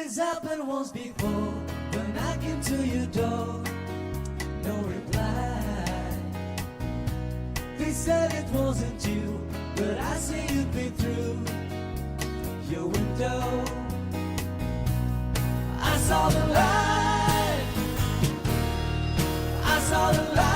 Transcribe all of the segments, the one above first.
This happened once before when I came to your door. No reply. They said it wasn't you, but I see you'd be through your window. I saw the light. I saw the light.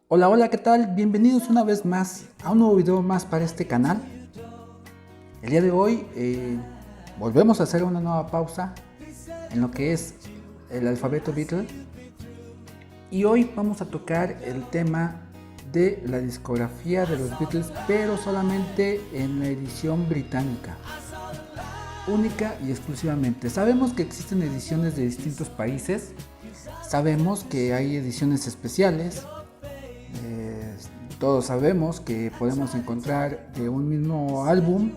Hola, hola, ¿qué tal? Bienvenidos una vez más a un nuevo video más para este canal. El día de hoy volvemos a hacer una nueva pausa en lo que es el alfabeto Beatle. Y hoy vamos a tocar el tema de la discografía de los Beatles, pero solamente en la edición británica, única y exclusivamente. Sabemos que existen ediciones de distintos países, sabemos que hay ediciones especiales. Todos sabemos que podemos encontrar de un mismo álbum,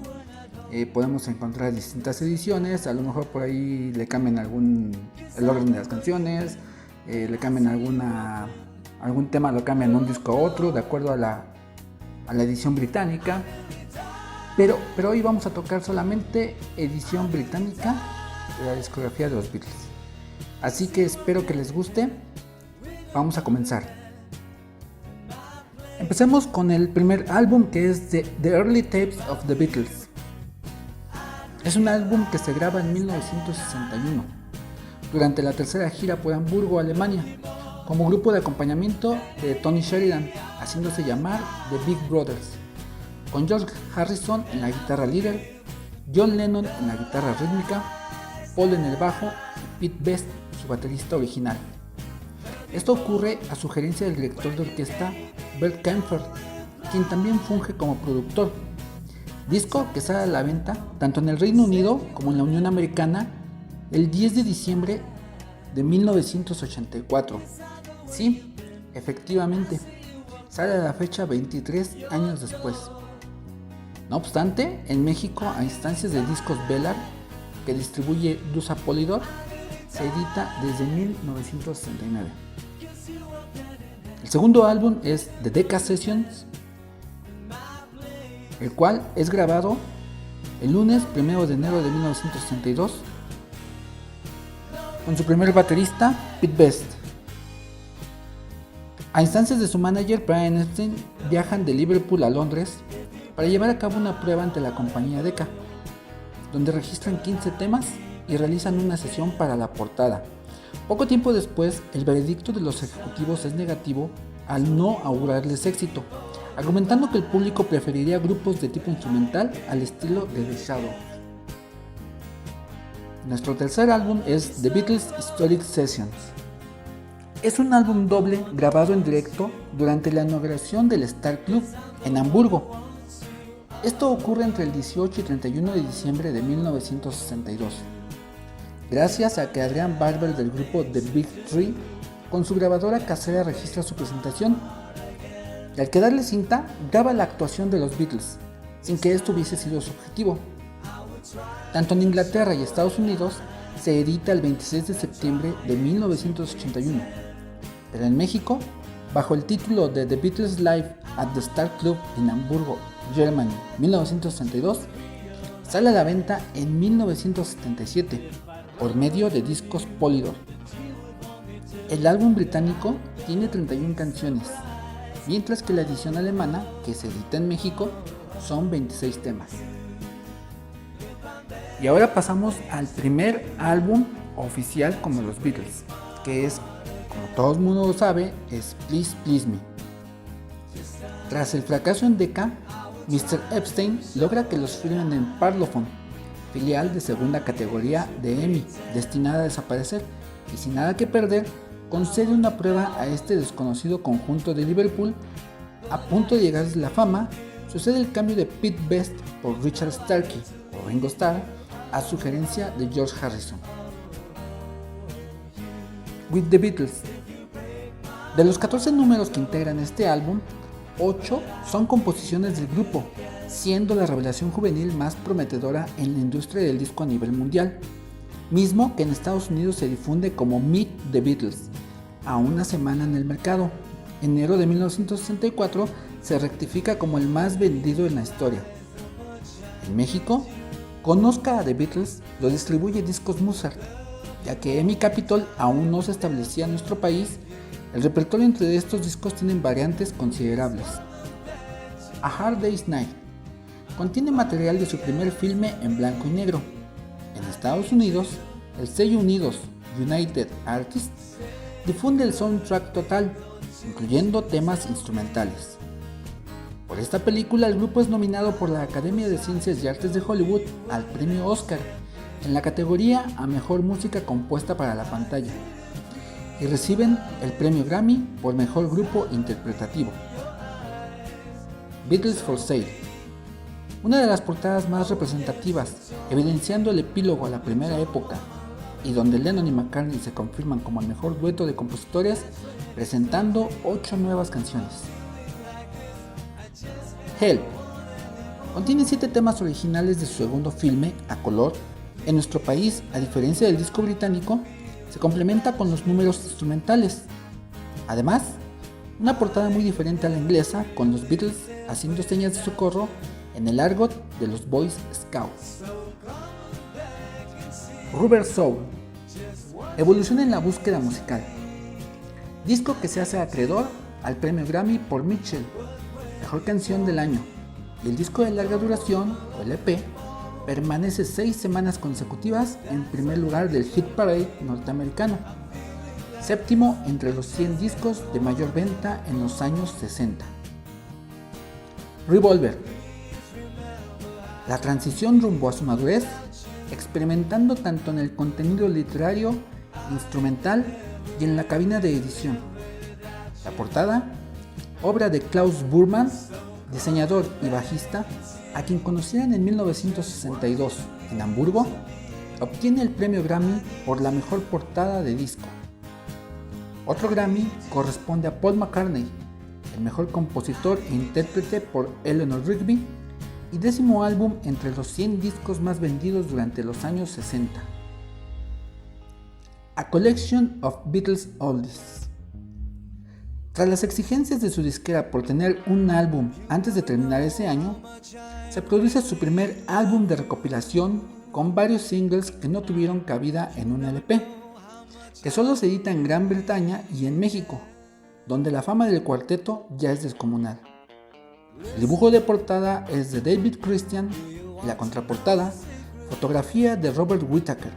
podemos encontrar distintas ediciones. A lo mejor por ahí le cambian el orden de las canciones, le cambian algún tema, lo cambian de un disco a otro de acuerdo a la edición británica, pero hoy vamos a tocar solamente edición británica de la discografía de los Beatles, así que espero que les guste. Vamos a comenzar. Empecemos con el primer álbum, que es The Early Tapes of the Beatles. Es un álbum que se graba en 1961 durante la tercera gira por Hamburgo, Alemania, como grupo de acompañamiento de Tony Sheridan, haciéndose llamar The Big Brothers, con George Harrison en la guitarra líder, John Lennon en la guitarra rítmica, Paul en el bajo y Pete Best, su baterista original. Esto ocurre a sugerencia del director de orquesta Bert Kaempfer, quien también funge como productor. Disco que sale a la venta tanto en el Reino Unido como en la Unión Americana el 10 de diciembre de 1984. Sí, efectivamente, sale a la fecha 23 años después. No obstante, en México, a instancias de Discos Velar, que distribuye Dusa Polydor, se edita desde 1969. El segundo álbum es The Decca Sessions, el cual es grabado el lunes 1 de enero de 1962 con su primer baterista, Pete Best. A instancias de su manager, Brian Epstein, viajan de Liverpool a Londres para llevar a cabo una prueba ante la compañía Decca, donde registran 15 temas y realizan una sesión para la portada. Poco tiempo después, el veredicto de los ejecutivos es negativo al no augurarles éxito, argumentando que el público preferiría grupos de tipo instrumental al estilo de The Shadows. Nuestro tercer álbum es The Beatles Historic Sessions. Es un álbum doble grabado en directo durante la inauguración del Star Club en Hamburgo. Esto ocurre entre el 18 y 31 de diciembre de 1962. Gracias a que Adrian Barber del grupo The Big Three con su grabadora casera registra su presentación, y al quedarle cinta graba la actuación de los Beatles, sin que esto hubiese sido su objetivo. Tanto en Inglaterra y Estados Unidos se edita el 26 de septiembre de 1981, pero en México, bajo el título de The Beatles Live at the Star Club in Hamburgo, Germany, 1962, sale a la venta en 1977 por medio de Discos Polydor. El álbum británico tiene 31 canciones, mientras que la edición alemana, que se edita en México, son 26 temas. Y ahora pasamos al primer álbum oficial como los Beatles, que es, como todo el mundo lo sabe, es Please Please Me. Tras el fracaso en Decca, Mr. Epstein logra que los firmen en Parlophone, filial de segunda categoría de EMI, destinada a desaparecer, y sin nada que perder, concede una prueba a este desconocido conjunto de Liverpool. A punto de llegar a la fama, sucede el cambio de Pete Best por Richard Starkey o Ringo Starr a sugerencia de George Harrison. With the Beatles. De los 14 números que integran este álbum, 8 son composiciones del grupo, siendo la revelación juvenil más prometedora en la industria del disco a nivel mundial, mismo que en Estados Unidos se difunde como Meet the Beatles, a una semana en el mercado. En enero de 1964 se rectifica como el más vendido en la historia, En México, Conozca a The Beatles lo distribuye Discos Mozart, ya que EMI Capitol aún no se establecía en nuestro país. El repertorio entre estos discos tienen variantes considerables. A Hard Day's Night contiene material de su primer filme en blanco y negro. En Estados Unidos, el sello United Artists difunde el soundtrack total, incluyendo temas instrumentales. Por esta película, el grupo es nominado por la Academia de Ciencias y Artes de Hollywood al premio Oscar en la categoría a Mejor Música Compuesta para la Pantalla y reciben el premio Grammy por Mejor Grupo Interpretativo. Beatles for Sale, una de las portadas más representativas, evidenciando el epílogo a la primera época y donde Lennon y McCartney se confirman como el mejor dueto de compositores, presentando 8 nuevas canciones. Help contiene 7 temas originales de su segundo filme a color. En nuestro país, a diferencia del disco británico, se complementa con los números instrumentales. Además, una portada muy diferente a la inglesa, con los Beatles haciendo señas de socorro en el argot de los Boy Scouts. Rubber Soul evoluciona en la búsqueda musical, disco que se hace acreedor al premio Grammy por Mitchell, Mejor Canción del Año, y el disco de larga duración, o LP, permanece 6 semanas consecutivas en primer lugar del Hit Parade norteamericano, séptimo entre los 100 discos de mayor venta en los años 60. Revolver, la transición rumbo a su madurez, experimentando tanto en el contenido literario, instrumental y en la cabina de edición. La portada, obra de Klaus Burman, diseñador y bajista, a quien conocieron en 1962 en Hamburgo, obtiene el premio Grammy por la mejor portada de disco. Otro Grammy corresponde a Paul McCartney, el mejor compositor e intérprete por Eleanor Rigby, y 10º álbum entre los 100 discos más vendidos durante los años 60. A Collection of Beatles Oldies. Tras las exigencias de su disquera por tener un álbum antes de terminar ese año, se produce su primer álbum de recopilación con varios singles que no tuvieron cabida en un LP, que solo se edita en Gran Bretaña y en México, donde la fama del cuarteto ya es descomunal. El dibujo de portada es de David Christian y la contraportada, fotografía de Robert Whittaker,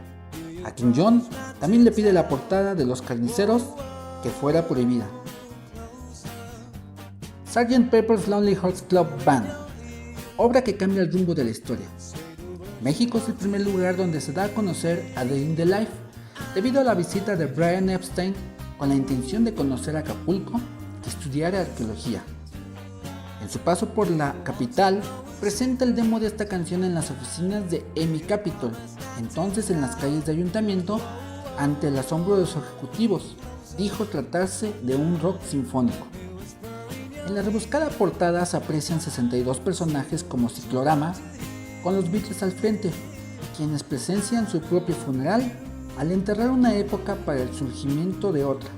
a quien John también le pide la portada de Los Carniceros que fuera prohibida. Sgt. Pepper's Lonely Hearts Club Band, obra que cambia el rumbo de la historia. México es el primer lugar donde se da a conocer a Day in the Life, debido a la visita de Brian Epstein con la intención de conocer Acapulco y estudiar arqueología. En su paso por la capital, presenta el demo de esta canción en las oficinas de EMI Capitol, entonces en las calles de ayuntamiento. Ante el asombro de los ejecutivos, dijo tratarse de un rock sinfónico. En la rebuscada portada se aprecian 62 personajes como ciclorama, con los Beatles al frente, quienes presencian su propio funeral al enterrar una época para el surgimiento de otra.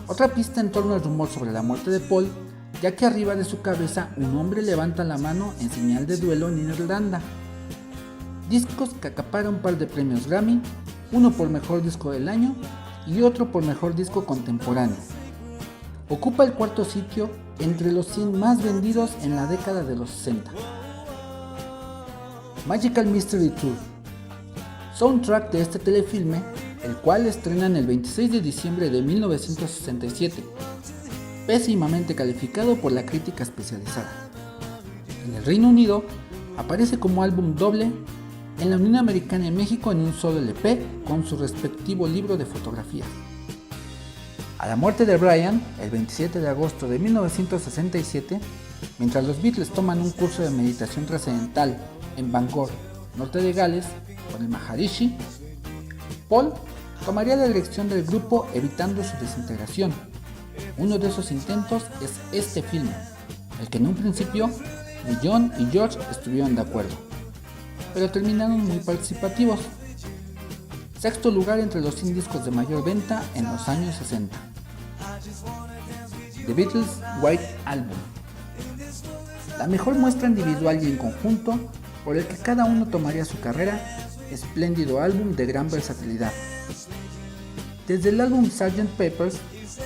Otra pista en torno al rumor sobre la muerte de Paul, ya que arriba de su cabeza un hombre levanta la mano en señal de duelo en Irlanda. Discos que acaparan un par de premios Grammy, uno por Mejor Disco del Año y otro por Mejor Disco Contemporáneo. Ocupa el 4º sitio entre los 100 más vendidos en la década de los 60. Magical Mystery Tour, soundtrack de este telefilme, el cual estrenan el 26 de diciembre de 1967, pésimamente calificado por la crítica especializada. En el Reino Unido aparece como álbum doble, en la Unión Americana y México en un solo LP con su respectivo libro de fotografías. A la muerte de Brian, el 27 de agosto de 1967, mientras los Beatles toman un curso de meditación trascendental en Bangor, norte de Gales, con el Maharishi, Paul tomaría la dirección del grupo evitando su desintegración. Uno de esos intentos es este filme, el que en un principio ni John y George estuvieron de acuerdo, pero terminaron muy participativos. 6º lugar entre los 100 discos de mayor venta en los años 60. The Beatles White Album. la mejor muestra individual y en conjunto por el que cada uno tomaría su carrera, espléndido álbum de gran versatilidad. Desde el álbum Sgt. Pepper's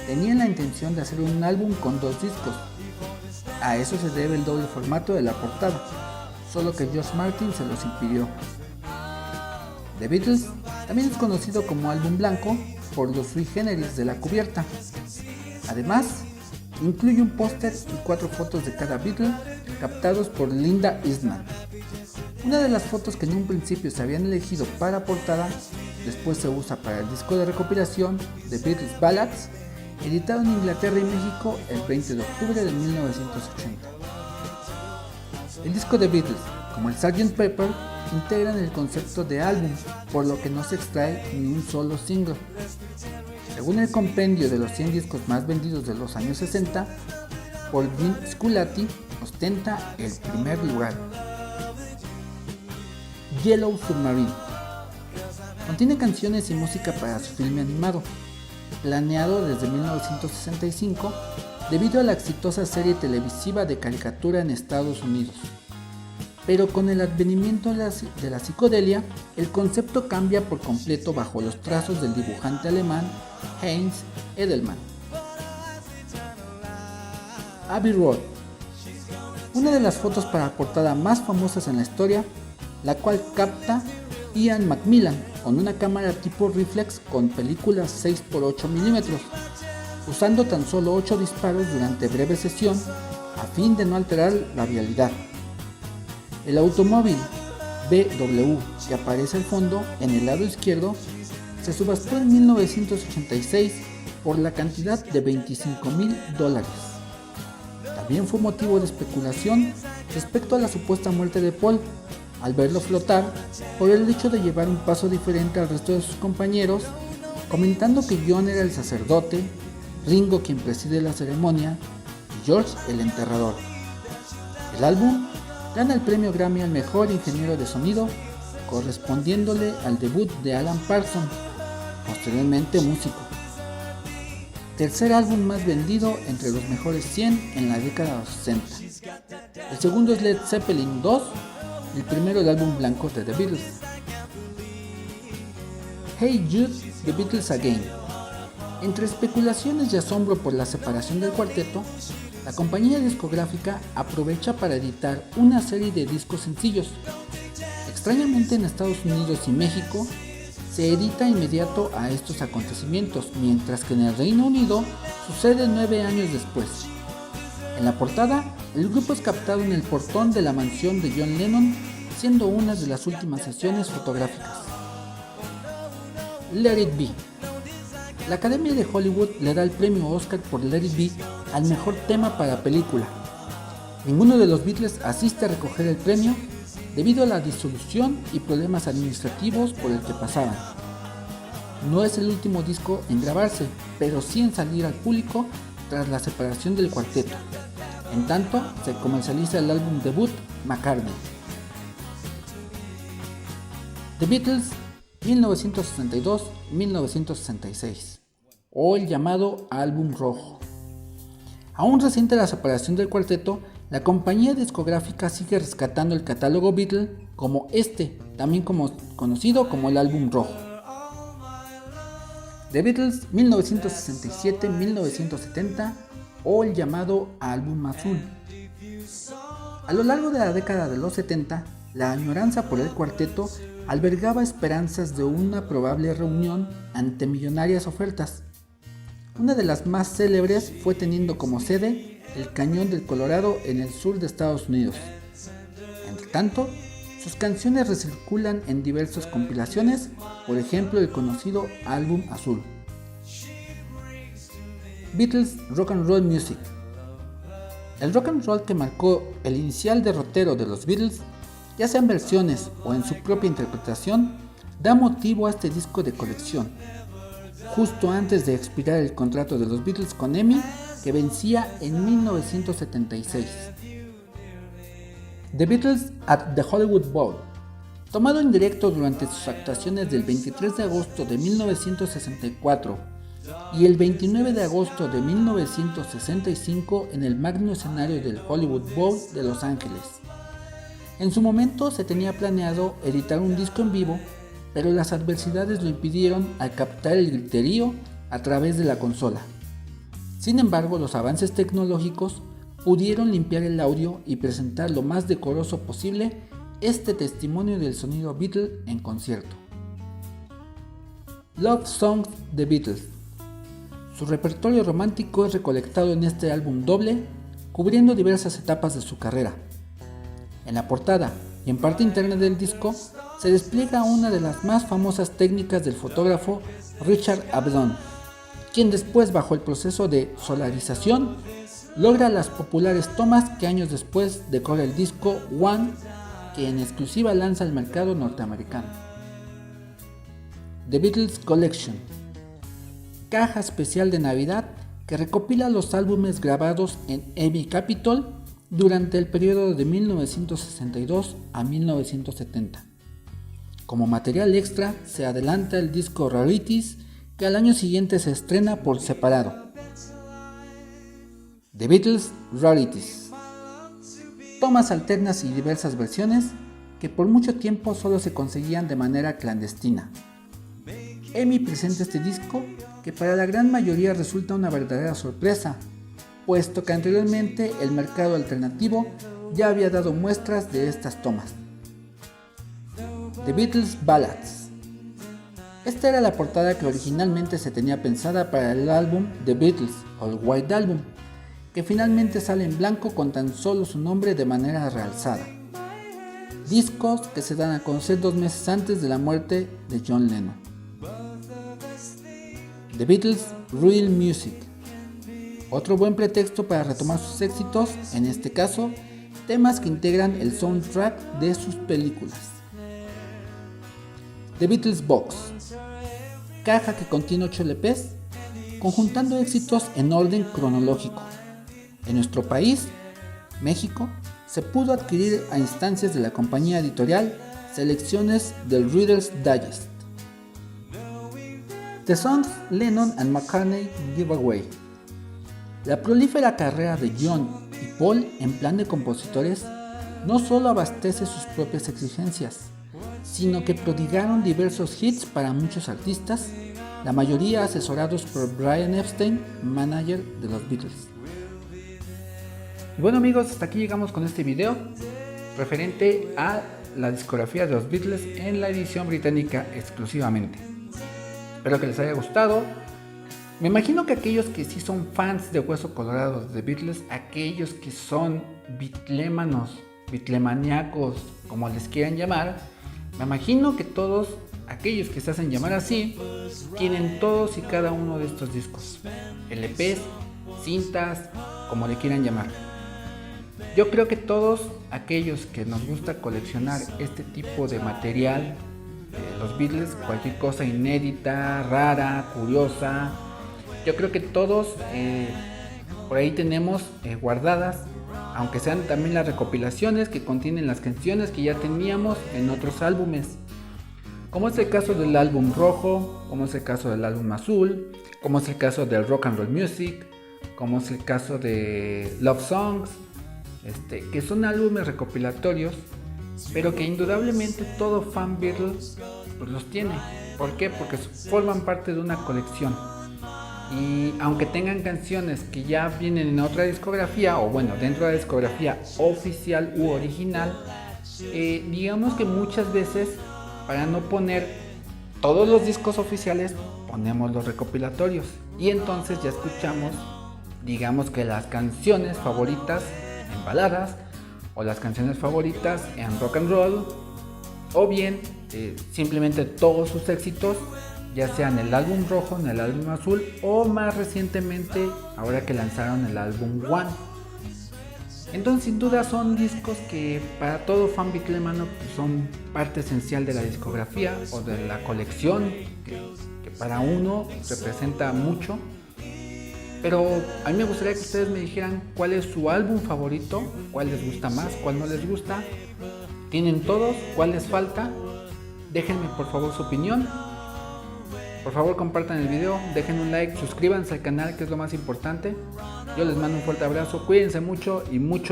tenían la intención de hacer un álbum con 2 discos. A eso se debe el doble formato de la portada, solo que George Martin se los impidió. The Beatles también es conocido como álbum blanco por los sui generis de la cubierta. Además, incluye un póster y 4 fotos de cada Beatle captados por Linda Eastman. Una de las fotos que en un principio se habían elegido para portada, después se usa para el disco de recopilación The Beatles Ballads, editado en Inglaterra y México el 20 de octubre de 1980. El disco de Beatles, como el Sgt. Pepper, integran el concepto de álbum, por lo que no se extrae ni un solo single. Según el compendio de los 100 discos más vendidos de los años 60, Paul Sculati ostenta el primer lugar. Yellow Submarine contiene canciones y música para su filme animado, planeado desde 1965 debido a la exitosa serie televisiva de caricatura en Estados Unidos. Pero con el advenimiento de la psicodelia, el concepto cambia por completo bajo los trazos del dibujante alemán Heinz Edelmann. Abbey Road, una de las fotos para portada más famosas en la historia, la cual capta Ian McMillan con una cámara tipo reflex con película 6x8 mm, usando tan solo 8 disparos durante breve sesión a fin de no alterar la vialidad. El automóvil BMW que aparece al fondo en el lado izquierdo se subastó en 1986 por la cantidad de $25,000. También fue motivo de especulación respecto a la supuesta muerte de Paul al verlo flotar por el hecho de llevar un paso diferente al resto de sus compañeros, comentando que John era el sacerdote, Ringo quien preside la ceremonia y George el enterrador. El álbum gana el premio Grammy al mejor ingeniero de sonido, correspondiéndole al debut de Alan Parsons, posteriormente músico. Tercer álbum más vendido entre los mejores 100 en la década de los 60. El segundo es Led Zeppelin II, el primero el álbum blanco de The Beatles. Hey Jude, The Beatles Again. Entre especulaciones y asombro por la separación del cuarteto, la compañía discográfica aprovecha para editar una serie de discos sencillos. Extrañamente en Estados Unidos y México se edita inmediato a estos acontecimientos, mientras que en el Reino Unido sucede 9 años después. En la portada, el grupo es captado en el portón de la mansión de John Lennon, siendo una de las últimas sesiones fotográficas. Let It Be. La Academia de Hollywood le da el premio Oscar por Let It Be al mejor tema para película. Ninguno de los Beatles asiste a recoger el premio debido a la disolución y problemas administrativos por el que pasaban. No es el último disco en grabarse, pero sí en salir al público tras la separación del cuarteto. En tanto, se comercializa el álbum debut McCartney. The Beatles 1962-1966, o el llamado álbum rojo. Aún reciente la separación del cuarteto, la compañía discográfica sigue rescatando el catálogo Beatle como también conocido como el álbum rojo. The Beatles 1967-1970, o el llamado álbum azul. A lo largo de la década de los 70, la añoranza por el cuarteto albergaba esperanzas de una probable reunión ante millonarias ofertas. Una de las más célebres fue teniendo como sede el Cañón del Colorado en el sur de Estados Unidos. Entre tanto, sus canciones recirculan en diversas compilaciones, por ejemplo el conocido álbum azul. Beatles Rock and Roll Music. El rock and roll que marcó el inicial derrotero de los Beatles, ya sea en versiones o en su propia interpretación, da motivo a este disco de colección, justo antes de expirar el contrato de los Beatles con EMI, que vencía en 1976. The Beatles at the Hollywood Bowl, tomado en directo durante sus actuaciones del 23 de agosto de 1964 y el 29 de agosto de 1965 en el magno escenario del Hollywood Bowl de Los Ángeles. En su momento se tenía planeado editar un disco en vivo, pero las adversidades lo impidieron al captar el griterío a través de la consola. Sin embargo, los avances tecnológicos pudieron limpiar el audio y presentar lo más decoroso posible este testimonio del sonido Beatles en concierto. Love Songs The Beatles. Su repertorio romántico es recolectado en este álbum doble, cubriendo diversas etapas de su carrera. En la portada y en parte interna del disco se despliega una de las más famosas técnicas del fotógrafo Richard Avedon, quien después, bajo el proceso de solarización, logra las populares tomas que años después decora el disco One, que en exclusiva lanza al mercado norteamericano. The Beatles Collection, caja especial de Navidad que recopila los álbumes grabados en Abbey Capitol durante el periodo de 1962 a 1970. Como material extra se adelanta el disco Rarities, que al año siguiente se estrena por separado. The Beatles Rarities. Tomas alternas y diversas versiones que por mucho tiempo solo se conseguían de manera clandestina. EMI presenta este disco que para la gran mayoría resulta una verdadera sorpresa, puesto que anteriormente el mercado alternativo ya había dado muestras de estas tomas. The Beatles Ballads. Esta era la portada que originalmente se tenía pensada para el álbum The Beatles o el White Album, que finalmente sale en blanco con tan solo su nombre de manera realzada. Discos que se dan a conocer 2 meses antes de la muerte de John Lennon. The Beatles Real Music. Otro buen pretexto para retomar sus éxitos, en este caso, temas que integran el soundtrack de sus películas. The Beatles Box. Caja que contiene 8 LPs, conjuntando éxitos en orden cronológico. En nuestro país, México, se pudo adquirir a instancias de la compañía editorial selecciones del Reader's Digest. The Songs Lennon and McCartney Giveaway. La prolífera carrera de John y Paul en plan de compositores no solo abastece sus propias exigencias, sino que prodigaron diversos hits para muchos artistas, la mayoría asesorados por Brian Epstein, manager de los Beatles. Y bueno amigos, hasta aquí llegamos con este video referente a la discografía de los Beatles en la edición británica exclusivamente. Espero que les haya gustado. Me imagino que aquellos que sí son fans de hueso colorado de Beatles, aquellos que son bitlémanos, bitlemaniacos, como les quieran llamar, me imagino que todos aquellos que se hacen llamar así tienen todos y cada uno de estos discos, LPs, cintas, como le quieran llamar. Yo creo que todos aquellos que nos gusta coleccionar este tipo de material, los Beatles, cualquier cosa inédita, rara, curiosa, yo creo que todos por ahí tenemos guardadas, aunque sean también las recopilaciones que contienen las canciones que ya teníamos en otros álbumes, como es el caso del álbum rojo, como es el caso del álbum azul, como es el caso del Rock and Roll Music, como es el caso de Love Songs, que son álbumes recopilatorios, pero que indudablemente todo fan Beatles pues los tiene. ¿Por qué? Porque forman parte de una colección. Y aunque tengan canciones que ya vienen en otra discografía, o bueno, dentro de la discografía oficial u original, digamos que muchas veces, para no poner todos los discos oficiales, ponemos los recopilatorios. Y entonces ya escuchamos, digamos que las canciones favoritas en baladas, o las canciones favoritas en rock and roll, o bien simplemente todos sus éxitos, ya sea en el álbum rojo, en el álbum azul, o más recientemente ahora que lanzaron el álbum One. Entonces sin duda son discos que para todo fan bitlemano pues, son parte esencial de la discografía o de la colección, que para uno representa mucho. Pero a mí me gustaría que ustedes me dijeran cuál es su álbum favorito, cuál les gusta más, cuál no les gusta. ¿Tienen todos? ¿Cuál les falta? Déjenme por favor su opinión. Por favor compartan el video, dejen un like, suscríbanse al canal que es lo más importante. Yo les mando un fuerte abrazo, cuídense mucho y mucho